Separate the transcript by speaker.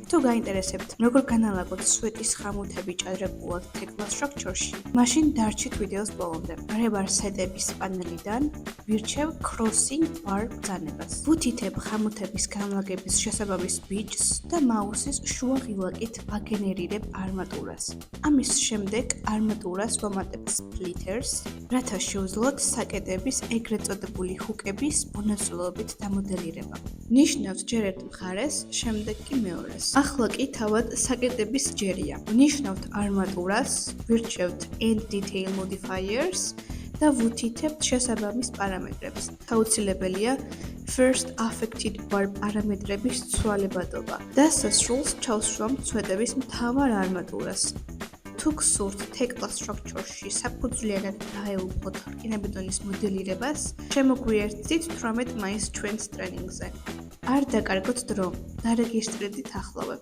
Speaker 1: თუ გაინტერესებთ, როგორ განალაგოთ სვეტის ხამუთები ჭადრაკულად თეკლა structure-ში, მაშინ დარჩით ვიდეოს ბოლომდე. რებარ სეტების პანელიდან ვირჩევ crossing bar ბრძანებას. ვუთითებ ხამუთების განლაგების შესაბამის ბიჭს და მაუსის შუა ღილაკით ვაგენერირებ არმატურას. ამის შემდეგ არმატურას ვამატებ splitters, რათა შევძლოთ საკედების ეგრეთ წოდებული ჰუკების მონაწილეობით დამოდელირება. ნიშნავთ ჯერ ერთ მხარეს, შემდეგ კი მეორეს. ახლა კი თავად საკედების ჯერია. ნიშნავთ არმატურას, ვირჩევთ end detail modifiers და ვუთითებთ შესაბამის პარამეტრებს. აუცილებელია first affected bar პარამეტრების ცვალებადობა და სასრულს ჩავსვამთ სვეტების მთავარ არმატურას. თუ გსურთ თეკლა structure-ში საფუძვლიანად დაეუფლოთ რკინაბეტონის მოდელირებას, შემოგვიერთდით 18 მაისს ჩვენს ტრენინგზე. არ დაკარგოთ დრო, დარეგისტრირდით ახლავე.